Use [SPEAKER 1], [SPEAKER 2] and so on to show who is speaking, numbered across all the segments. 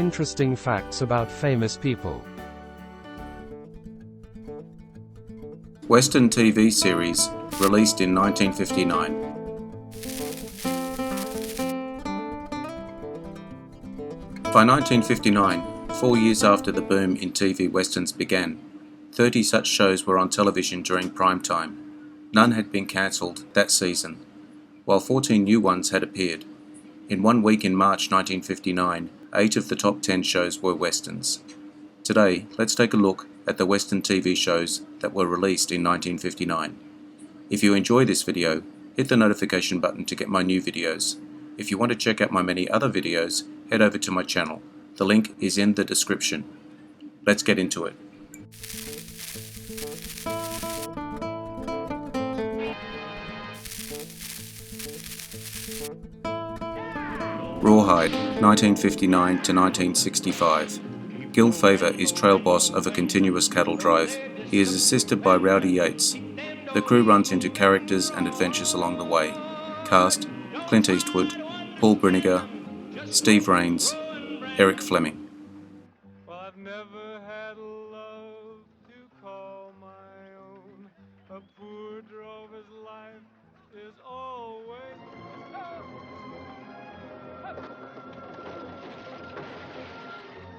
[SPEAKER 1] Interesting facts about famous people.
[SPEAKER 2] Western TV series released in 1959. By 1959, 4 years after the boom in TV westerns began, 30 such shows were on television during prime time. None had been cancelled that season, while 14 new ones had appeared. In 1 week in March 1959, 8 of the top 10 shows were westerns. Today, let's take a look at the Western TV shows that were released in 1959. If you enjoy this video, hit the notification button to get my new videos. If you want to check out my many other videos, head over to my channel. The link is in the description. Let's get into it. Rawhide, 1959 to 1965. Gil Favor is trail boss of a continuous cattle drive. He is assisted by Rowdy Yates. The crew runs into characters and adventures along the way. Cast: Clint Eastwood, Paul Brinegar, Steve Rains, Eric Fleming.
[SPEAKER 3] I've never had a love to call my own. A poor drover's life is always...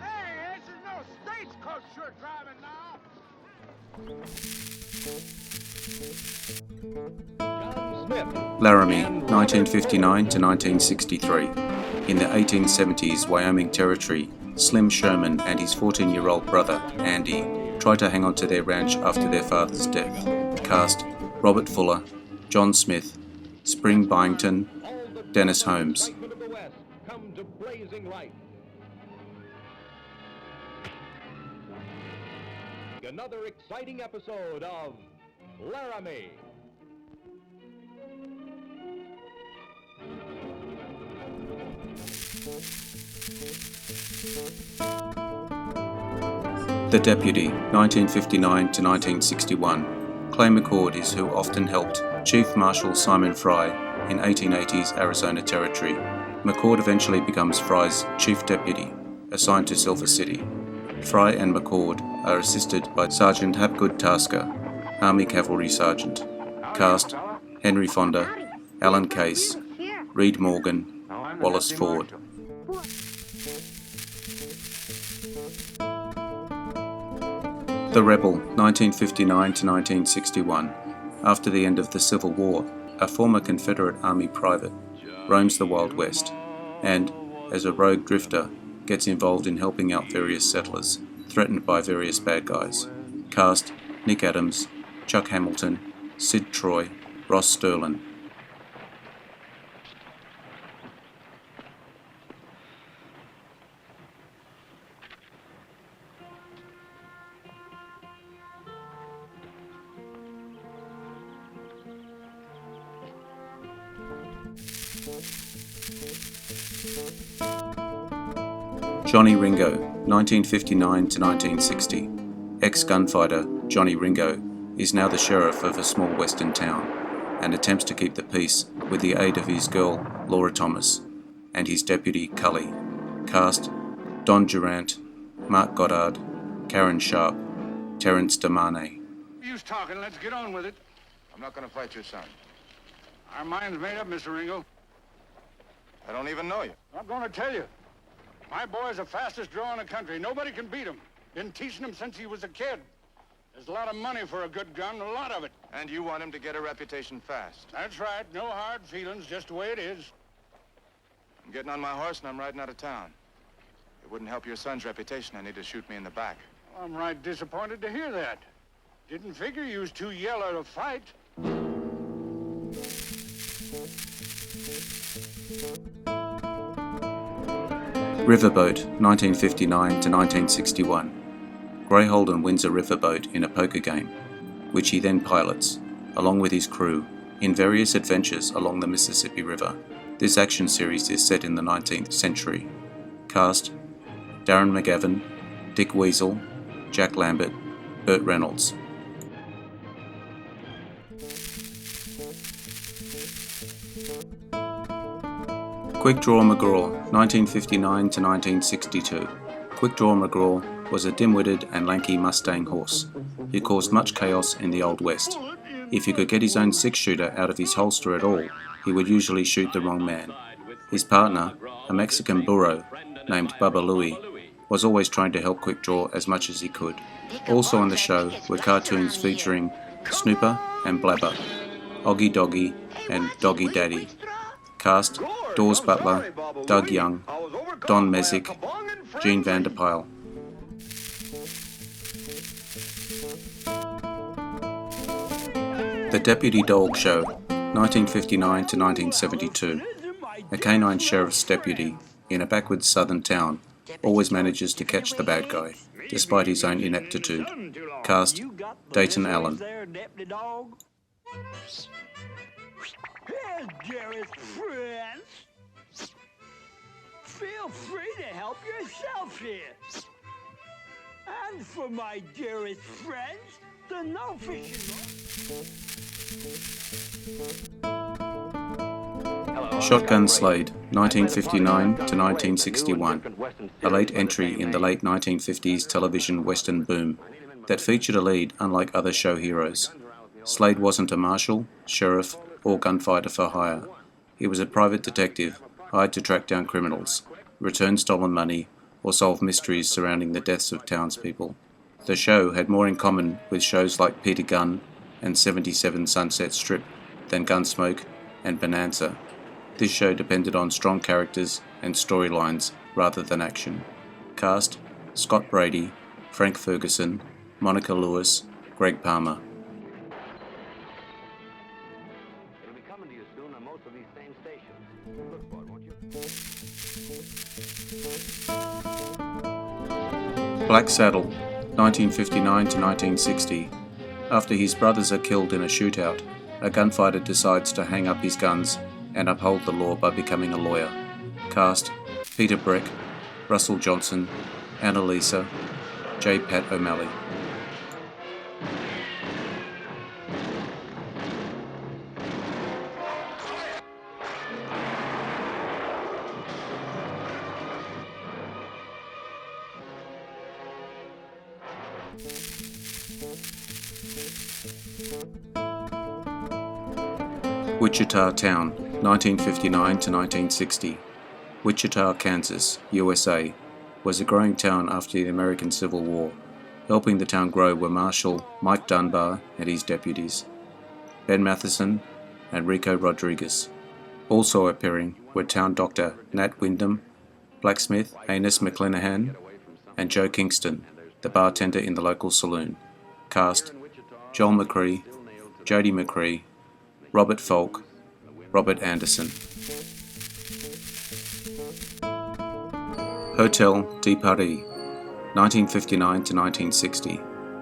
[SPEAKER 3] Hey, this is no stagecoach you're driving now. John Smith.
[SPEAKER 2] Laramie, 1959 to 1963. In the 1870s Wyoming Territory, Slim Sherman and his 14-year-old brother, Andy, tried to hang on to their ranch after their father's death. Cast: Robert Fuller, John Smith, Spring Byington, Dennis Holmes.
[SPEAKER 4] Another exciting episode of Laramie.
[SPEAKER 2] The Deputy, 1959 to 1961. Clay McCord is who often helped Chief Marshal Simon Fry in 1880's Arizona Territory. McCord eventually becomes Fry's Chief Deputy, assigned to Silver City. Fry and McCord are assisted by Sergeant Hapgood Tasker, Army Cavalry Sergeant. Cast: Henry Fonda, Alan Case, Reed Morgan, Wallace Ford. The Rebel, 1959 to 1961. After the end of the Civil War, a former Confederate Army private roams the Wild West and, as a rogue drifter, gets involved in helping out various settlers threatened by various bad guys. Cast: Nick Adams, Chuck Hamilton, Sid Troy, Ross Sterling. Johnny Ringo, 1959 to 1960. Ex-gunfighter Johnny Ringo is now the sheriff of a small western town and attempts to keep the peace with the aid of his girl Laura Thomas and his deputy Cully. Cast: Don Durant, Mark Goddard, Karen Sharp, Terrence DeMarnay.
[SPEAKER 3] You's talking, let's get on with it.
[SPEAKER 5] I'm not going to fight your son.
[SPEAKER 3] Our mind's made up, Mr. Ringo.
[SPEAKER 5] I don't even know you.
[SPEAKER 3] I'm going to tell you. My boy's the fastest draw in the country. Nobody can beat him. Been teaching him since he was a kid. There's a lot of money for a good gun, a lot of it.
[SPEAKER 5] And you want him to get a reputation fast.
[SPEAKER 3] That's right. No hard feelings, just the way it is.
[SPEAKER 5] I'm getting on my horse and I'm riding out of town. It wouldn't help your son's reputation any to shoot me in the back.
[SPEAKER 3] Well, I'm right disappointed to hear that. Didn't figure you was too yellow to fight.
[SPEAKER 2] Riverboat, 1959 to 1961. Gray Holden wins a riverboat in a poker game, which he then pilots, along with his crew, in various adventures along the Mississippi River. This action series is set in the 19th century. Cast: Darren McGavin, Dick Weasel, Jack Lambert, Burt Reynolds. Quick Draw McGraw, 1959 to 1962. Quick Draw McGraw was a dim-witted and lanky Mustang horse who caused much chaos in the Old West. If he could get his own six-shooter out of his holster at all, he would usually shoot the wrong man. His partner, a Mexican burro named Bubba Louie, was always trying to help Quick Draw as much as he could. Also on the show were cartoons featuring Snooper and Blabber, Oggy Doggy and Doggy Daddy. Cast: Dawes Butler, Doug Young, Don Messick, Gene Vanderpyle. The Deputy Dog Show, 1959 to 1972. A canine sheriff's deputy in a backwoods southern town always manages to catch the bad guy, despite his own ineptitude. Cast: Dayton Allen.
[SPEAKER 6] Here's dearest friends. Feel free to help yourself here. And for my dearest friends, the no fishing.
[SPEAKER 2] Shotgun Slade, 1959 to 1961. A late entry in the late 1950s television western boom that featured a lead unlike other show heroes. Slade wasn't a marshal, sheriff, or gunfighter for hire. He was a private detective hired to track down criminals, return stolen money, or solve mysteries surrounding the deaths of townspeople. The show had more in common with shows like Peter Gunn and 77 Sunset Strip than Gunsmoke and Bonanza. This show depended on strong characters and storylines rather than action. Cast: Scott Brady, Frank Ferguson, Monica Lewis, Greg Palmer.
[SPEAKER 4] It'll be coming to you soon on most of these same stations. Look for it, won't you?
[SPEAKER 2] Black Saddle, 1959 to 1960. After his brothers are killed in a shootout, a gunfighter decides to hang up his guns and uphold the law by becoming a lawyer. Cast: Peter Breck, Russell Johnson, Annalisa, J. Pat O'Malley. Wichita Town, 1959 to 1960. Wichita, Kansas, USA, was a growing town after the American Civil War. Helping the town grow were Marshal Mike Dunbar and his deputies, Ben Matheson and Rico Rodriguez. Also appearing were town doctor Nat Wyndham, blacksmith Amos McClenahan, and Joe Kingston, the bartender in the local saloon. Cast: Joel McCree, Jody McCree, Robert Falk, Robert Anderson. Hotel de Paris, 1959 to 1960.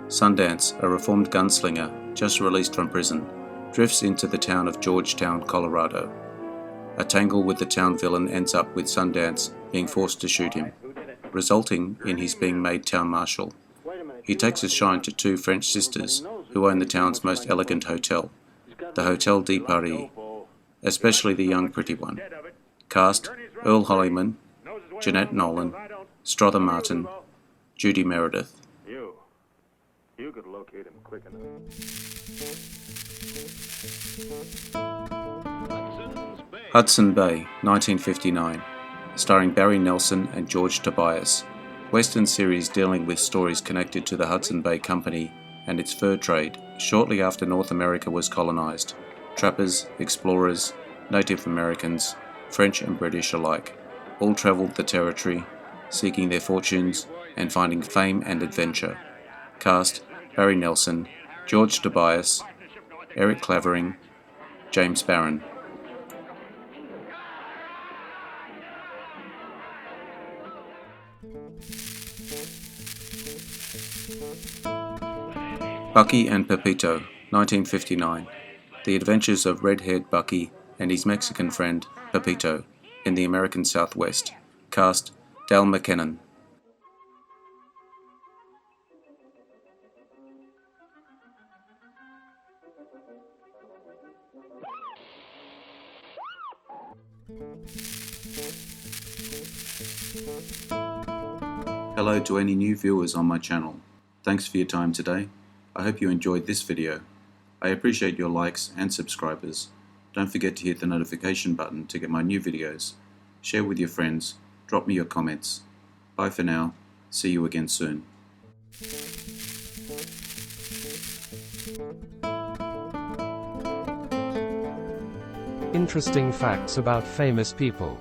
[SPEAKER 2] Sundance, a reformed gunslinger just released from prison, drifts into the town of Georgetown, Colorado. A tangle with the town villain ends up with Sundance being forced to shoot him, resulting in his being made town marshal. He takes his shine to two French sisters who own the town's most elegant hotel, the Hotel de Paris, especially the young pretty one. Cast: Earl Holliman, Jeanette Nolan, Strother Martin, Judy Meredith.
[SPEAKER 5] You could locate him quick enough.
[SPEAKER 2] Hudson Bay, 1959, starring Barry Nelson and George Tobias. Western series dealing with stories connected to the Hudson Bay Company and its fur trade shortly after North America was colonized. Trappers, explorers, Native Americans, French and British alike, all traveled the territory, seeking their fortunes and finding fame and adventure. Cast: Barry Nelson, George Tobias, Eric Clavering, James Barron. Bucky and Pepito, 1959. The adventures of red-haired Bucky and his Mexican friend, Pepito, in the American Southwest. Cast: Dal McKennon. Hello to any new viewers on my channel. Thanks for your time today. I hope you enjoyed this video. I appreciate your likes and subscribers. Don't forget to hit the notification button to get my new videos. Share with your friends. Drop me your comments. Bye for now. See you again soon.
[SPEAKER 1] Interesting facts about famous people.